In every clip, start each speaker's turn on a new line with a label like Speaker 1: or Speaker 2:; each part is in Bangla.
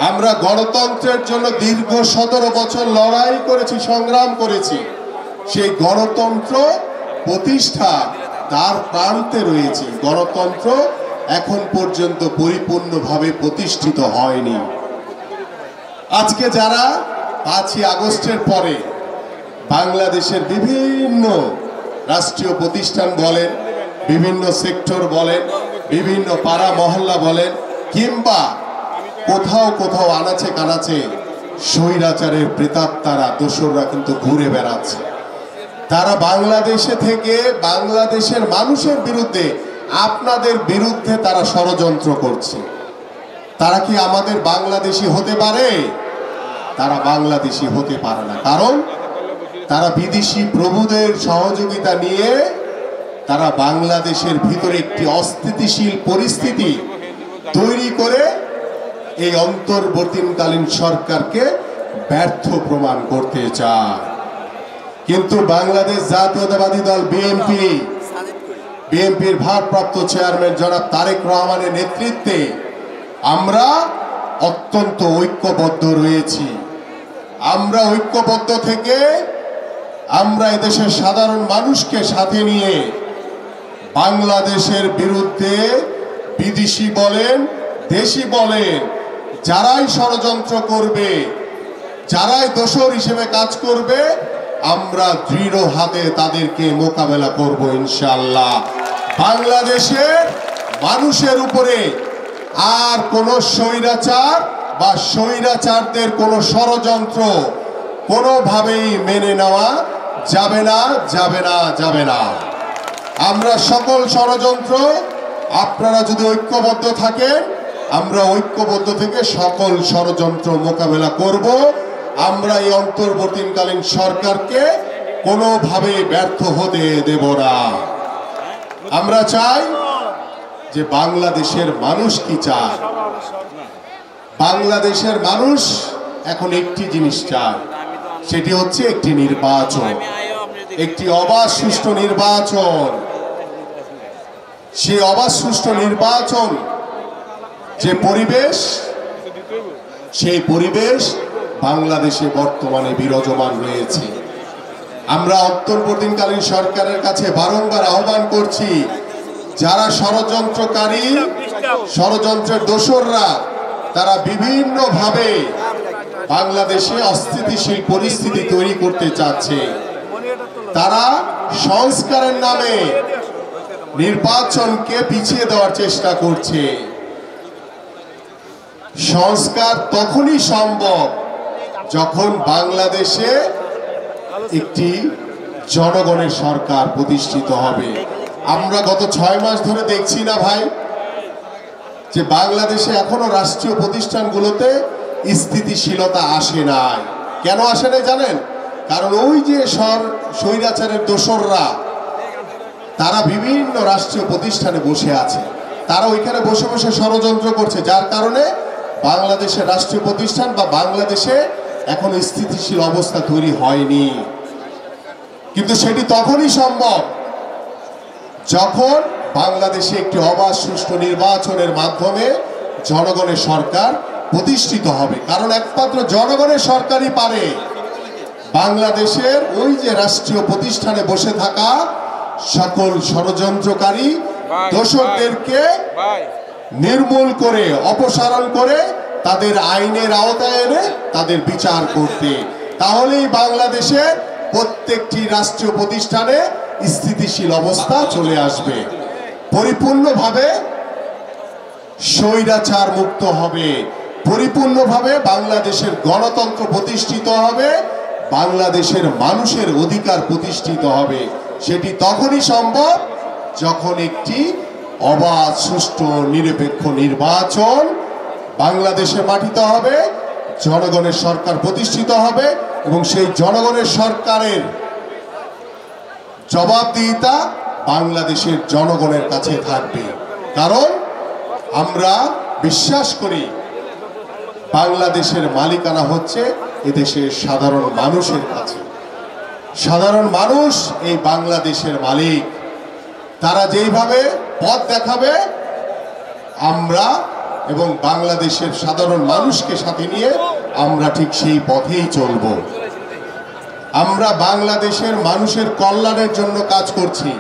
Speaker 1: আমরা গণতন্ত্রের জন্য দীর্ঘ 17 বছর লড়াই করেছি, সংগ্রাম করেছি। সেই গণতন্ত্র প্রতিষ্ঠা তার প্রান্তে রয়েছে। গণতন্ত্র এখন পর্যন্ত পরিপূর্ণভাবে প্রতিষ্ঠিত হয়নি। আজকে যারা 5ই আগস্টের পরে বাংলাদেশের বিভিন্ন রাষ্ট্রীয় প্রতিষ্ঠান বলেন, বিভিন্ন সেক্টর বলেন, বিভিন্ন পাড়া মহল্লা বলেন, কিংবা কোথাও কোথাও আনাচে কানাচে স্বৈরাচারের প্রেতাত্মারা দোসররা কিন্তু ঘুরে বেড়াচ্ছে। তারা বাংলাদেশে থেকে বাংলাদেশের মানুষের বিরুদ্ধে, আপনাদের বিরুদ্ধে তারা ষড়যন্ত্র করছে। তারা কি আমাদের বাংলাদেশি হতে পারে? তারা বাংলাদেশি হতে পারে না, কারণ তারা বিদেশি প্রভুদের সহযোগিতা নিয়ে তারা বাংলাদেশের ভিতরে একটি অস্থিতিশীল পরিস্থিতি তৈরি করে এই অন্তর্বর্তীকালীন সরকারকে ব্যর্থ প্রমাণ করতে চায়। কিন্তু বাংলাদেশ জাতীয়তাবাদী দল বিএনপির ভারপ্রাপ্ত চেয়ারম্যান জনাব তারেক রহমানের নেতৃত্বে আমরা অত্যন্ত ঐক্যবদ্ধ রয়েছি। আমরা ঐক্যবদ্ধ থেকে আমরা এদেশের সাধারণ মানুষকে সাথে নিয়ে বাংলাদেশের বিরুদ্ধে বিদেশি বলেন, দেশি বলেন, যারাই ষড়যন্ত্র করবে, যারাই দোসর হিসেবে কাজ করবে, আমরা দৃঢ় হাতে তাদেরকে মোকাবেলা করব ইনশাআল্লাহ। বাংলাদেশের মানুষের উপরে আর কোনো স্বৈরাচার বা স্বৈরাচারদের কোনো ষড়যন্ত্র কোনোভাবেই মেনে নেওয়া যাবে না, যাবে না, যাবে না। আমরা সকল ষড়যন্ত্র, আপনারা যদি ঐক্যবদ্ধ থাকেন, আমরা ঐক্যবদ্ধ থেকে সকল ষড়যন্ত্র মোকাবেলা করব। আমরা এই অন্তর্বর্তীকালীন সরকারকে কোনোভাবে ব্যর্থ হতে দেব না। আমরা চাই যে বাংলাদেশের মানুষ কি চায়। বাংলাদেশের মানুষ এখন একটি জিনিস চায়, সেটি হচ্ছে একটি নির্বাচন, একটি অবাধ সুষ্ঠু নির্বাচন। সেই অবাধ সুষ্ঠু নির্বাচন যে পরিবেশ, সেই পরিবেশ বাংলাদেশে বর্তমানে বিরাজমান রয়েছে। আমরা অন্তর্বর্তীকালীন সরকারের কাছে বারংবার আহ্বান করছি, যারা ষড়যন্ত্রকারী, ষড়যন্ত্রের দোসররা, তারা বিভিন্নভাবে বাংলাদেশে অস্থিতিশীল পরিস্থিতি তৈরি করতে চাচ্ছে। তারা সংস্কারের নামে নির্বাচনকে পিছিয়ে দেওয়ার চেষ্টা করছে। সংস্কার তখনই সম্ভব যখন বাংলাদেশে একটি জনগণের সরকার প্রতিষ্ঠিত হবে। আমরা গত 6 মাস ধরে দেখছি না ভাই, যে বাংলাদেশে এখনো রাষ্ট্রীয় প্রতিষ্ঠানগুলোতে স্থিতিশীলতা আসে নাই। কেন আসে নাই জানেন? কারণ ওই যে স্বৈরাচারের দোসররা, তারা বিভিন্ন রাষ্ট্রীয় প্রতিষ্ঠানে বসে আছে, তারা ওইখানে বসে বসে ষড়যন্ত্র করছে, যার কারণে বাংলাদেশের রাষ্ট্রীয় প্রতিষ্ঠান বা বাংলাদেশে এখন স্থিতিশীল অবস্থা তৈরি হয়নি। কিন্তু সেটি তখনই সম্ভব যখন বাংলাদেশে একটি অবাধ সুষ্ঠু নির্বাচনের মাধ্যমে জনগণের সরকার প্রতিষ্ঠিত হবে। কারণ একমাত্র জনগণের সরকারই পারে বাংলাদেশের ওই যে রাষ্ট্রীয় প্রতিষ্ঠানে বসে থাকা সকল ষড়যন্ত্রকারী দোসরদেরকে নির্মূল করে, অপসারণ করে তাদের আইনের আওতায় এনে তাদের বিচার করতে। তাহলেই বাংলাদেশের প্রত্যেকটি রাষ্ট্রীয় প্রতিষ্ঠানে স্থিতিশীল অবস্থা চলে আসবে, পরিপূর্ণভাবে স্বৈরাচার মুক্ত হবে, পরিপূর্ণভাবে বাংলাদেশের গণতন্ত্র প্রতিষ্ঠিত হবে, বাংলাদেশের মানুষের অধিকার প্রতিষ্ঠিত হবে। সেটি তখনই সম্ভব যখন একটি অবাধ সুষ্ঠু নিরপেক্ষ নির্বাচন বাংলাদেশে মাটিতে হবে, জনগণের সরকার প্রতিষ্ঠিত হবে এবং সেই জনগণের সরকারের জবাবদিহিতা বাংলাদেশের জনগণের কাছে থাকবে। কারণ আমরা বিশ্বাস করি বাংলাদেশের মালিকানা হচ্ছে এদেশের সাধারণ মানুষের কাছে। সাধারণ মানুষ এই বাংলাদেশের মালিক। তারা যেইভাবে পথ দেখাবে আমরা এবং বাংলাদেশের সাধারণ মানুষকে সাথে নিয়ে আমরা ঠিক সেই পথেই চলব। আমরা বাংলাদেশের মানুষের কল্যাণের জন্য কাজ করছি,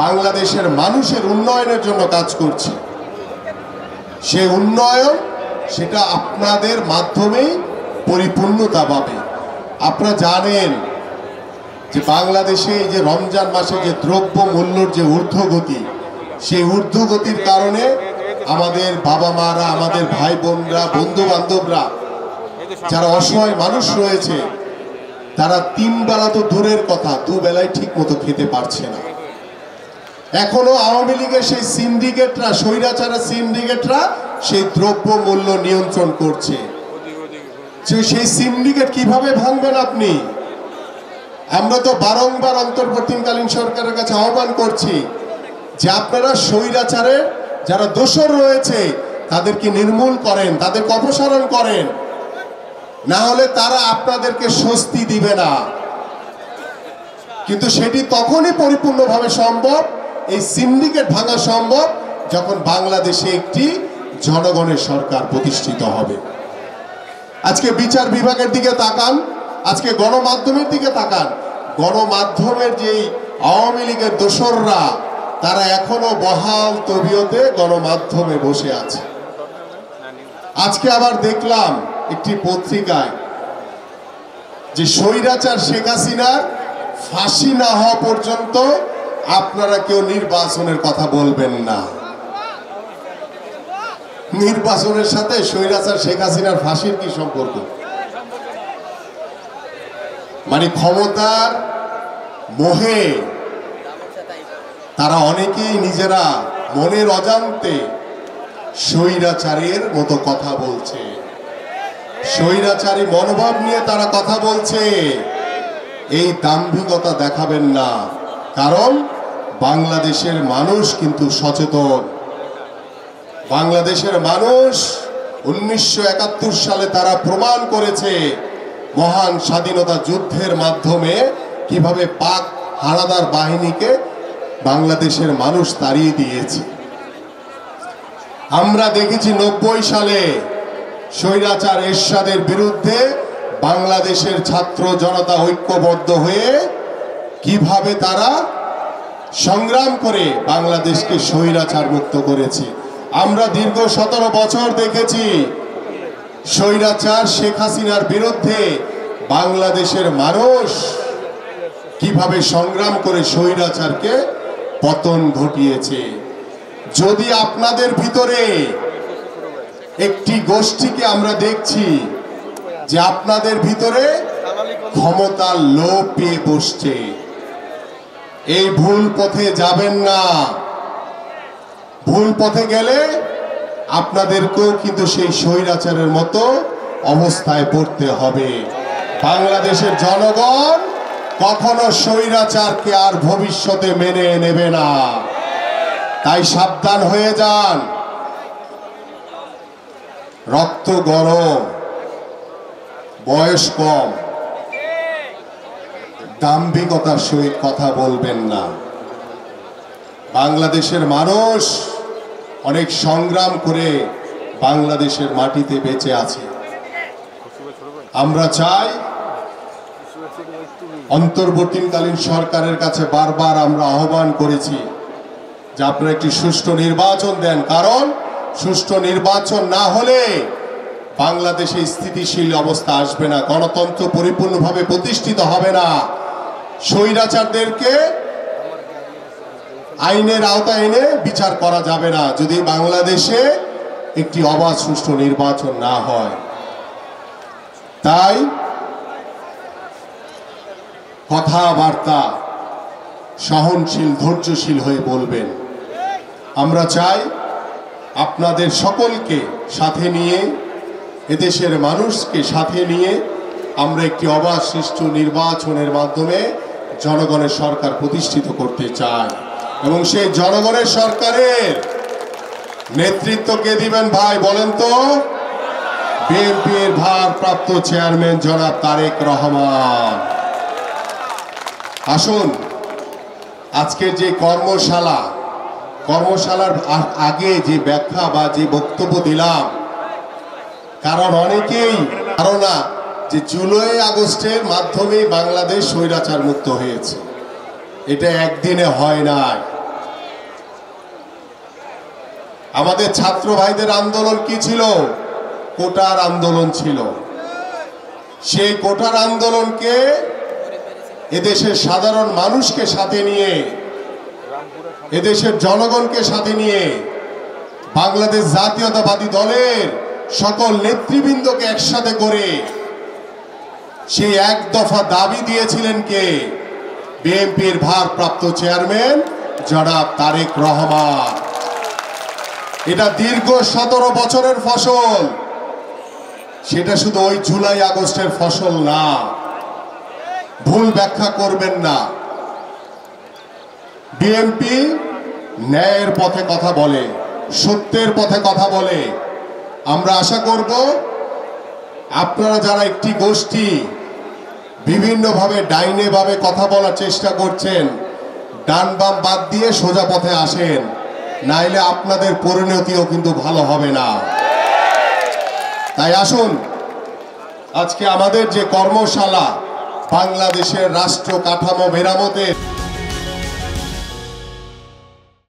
Speaker 1: বাংলাদেশের মানুষের উন্নয়নের জন্য কাজ করছি। সেই উন্নয়ন সেটা আপনাদের মাধ্যমেই পরিপূর্ণতা পাবে। আপনারা জানেন যে বাংলাদেশে এই যে রমজান মাসে যে দ্রব্য মূল্যর যে ঊর্ধ্বগতি, সেই ঊর্ধ্বগতির কারণে আমাদের বাবা মারা, আমাদের ভাই বোনরা, বন্ধু বান্ধবরা, যারা অসহায় মানুষ রয়েছে, তারা 3 বেলা তো দূরের কথা, 2 বেলায় ঠিক মতো খেতে পারছে না। এখনো আওয়ামী লীগের সেই সিন্ডিকেটরা, স্বৈরাচারের সিন্ডিকেটরা সেই দ্রব্য মূল্য নিয়ন্ত্রণ করছে। সেই সিন্ডিকেট কিভাবে ভাঙবেন আপনি? আমরা তো বারংবার অন্তর্বর্তীকালীন সরকারের কাছে আহ্বান করছি যে আপনারা স্বৈরাচারের যারা দোষর রয়েছে তাদেরকে নির্মূল করেন, তাদেরকে অপসারণ করেন, না হলে তারা আপনাদেরকে স্বস্তি দিবে না। কিন্তু সেটি তখনই পরিপূর্ণভাবে সম্ভব, এই সিন্ডিকেট ভাঙা সম্ভব, যখন বাংলাদেশে একটি জনগণের সরকার প্রতিষ্ঠিত হবে। আজকে বিচার বিভাগের দিকে তাকান, আজকে গণমাধ্যমের দিকে তাকান। গণমাধ্যমের যেই আওয়ামী লীগের দোসররা, তারা এখনো বহাল তবিয়তে গণমাধ্যমে বসে আছে। আজকে আবার দেখলাম একটি পত্রিকায় যে স্বৈরাচার শেখ হাসিনার ফাঁসি না হওয়া পর্যন্ত আপনারা কেউ নির্বাচনের কথা বলবেন না। নির্বাচনের সাথে স্বৈরাচার শেখ হাসিনার ফাঁসির কি সম্পর্ক? মানে ক্ষমতার মোহে তারা অনেকেই নিজেরা মনের অজান্তে স্বৈরাচারের মতো কথা বলছে, স্বৈরাচারী মনোভাব নিয়ে তারা কথা বলছে। এই দাম্ভিকতা দেখাবেন না, কারণ বাংলাদেশের মানুষ কিন্তু সচেতন। বাংলাদেশের মানুষ 1971 সালে তারা প্রমাণ করেছে মহান স্বাধীনতা যুদ্ধের মাধ্যমে কিভাবে পাক হানাদার বাহিনীকে বাংলাদেশের মানুষ তাড়িয়ে দিয়েছে। আমরা দেখেছি 90 সালে স্বৈরাচার এরশাদের বিরুদ্ধে বাংলাদেশের ছাত্র জনতা ঐক্যবদ্ধ হয়ে কিভাবে তারা সংগ্রাম করে বাংলাদেশকে স্বৈরাচার মুক্ত করেছে। আমরা দীর্ঘ 17 বছর দেখেছি স্বৈরাচার শেখ হাসিনার বিরুদ্ধে বাংলাদেশের মানুষ কিভাবে সংগ্রাম করে স্বৈরাচারকে পতন ঘটিয়েছে। যদি আপনাদের ভিতরে একটি গোষ্ঠীকে আমরা দেখছি যে আপনাদের ভিতরে ক্ষমতার লোভ পেয়ে বসছে, এই ভুল পথে যাবেন না। ভুল পথে গেলে আপনাদেরকেও কিন্তু সেই স্বৈরাচারের মতো অবস্থায় পড়তে হবে। বাংলাদেশের জনগণ কখনো স্বৈরাচারকে আর ভবিষ্যতে মেনে নেবে না, তাই সাবধান হয়ে যান। রক্ত গরম, বয়স কম, দাম্ভিকতার সহিত কথা বলবেন না। বাংলাদেশের মানুষ অনেক সংগ্রাম করে বাংলাদেশের মাটিতে বেঁচে আছে। আমরা চাই অন্তর্বর্তীকালীন সরকারের কাছে বারবার আমরা আহ্বান করেছি যে আপনারা একটি সুষ্ঠু নির্বাচন দেন, কারণ সুষ্ঠু নির্বাচন না হলে বাংলাদেশে স্থিতিশীল অবস্থা আসবে না, গণতন্ত্র পরিপূর্ণভাবে প্রতিষ্ঠিত হবে না। স্বৈরাচারদেরকে আইনের আওতায় এনে বিচার করা যাবে না যদি বাংলাদেশে একটি অবাধ সুষ্ঠু নির্বাচন না হয়। তাই কথাবার্তা সহনশীল, ধৈর্যশীল হয়ে বলবেন। আমরা চাই আপনাদের সকলকে সাথে নিয়ে, এদেশের মানুষকে সাথে নিয়ে আমরা একটি অবাধ সুষ্ঠু নির্বাচনের মাধ্যমে জনগণের সরকার প্রতিষ্ঠিত করতে চাই। এবং সেই জনগণের সরকারের নেতৃত্ব কে দিবেন ভাই বলেন তো? বিএনপির ভারপ্রাপ্ত চেয়ারম্যান জনাব তারেক রহমান। আসুন, আজকের যে কর্মশালা, কর্মশালার আগে যে ব্যাখ্যা বা যে বক্তব্য দিলাম, কারণ অনেকেই ধারণা যে জুলাই আগস্টের মাধ্যমে বাংলাদেশ স্বৈরাচার মুক্ত হয়েছে। এটা একদিনে হয় নাই। আমাদের ছাত্র ভাইদের আন্দোলন কি ছিল? কোটার আন্দোলন ছিল। সেই কোটার আন্দোলনকে এদেশের সাধারণ মানুষকে সাথে নিয়ে, এদেশের জনগণকে সাথে নিয়ে বাংলাদেশ জাতীয়তাবাদী দলের সকল নেতৃবৃন্দকে একসাথে করে সেই এক দফা দাবি দিয়েছিলেন কে? বিএনপির ভারপ্রাপ্ত চেয়ারম্যান জনাব তারেক রহমান। এটা দীর্ঘ 17 বছরের ফসল। সেটা শুধু ওই জুলাই আগস্টের ফসল না, ভুল ব্যাখ্যা করবেন না। বিএনপি ন্যায়ের পথে কথা বলে, সত্যের পথে কথা বলে। আমরা আশা করব আপনারা যারা একটি গোষ্ঠী বিভিন্নভাবে ডাইনে ভাবে কথা বলার চেষ্টা করছেন, ডান বাম বাদ দিয়ে সোজা পথে আসেন, নাইলে আপনাদের পরিণতিও কিন্তু ভালো হবে না। তাই আসুন, আজকে আমাদের যে কর্মশালা বাংলাদেশের রাষ্ট্র কাঠামো মেরামতের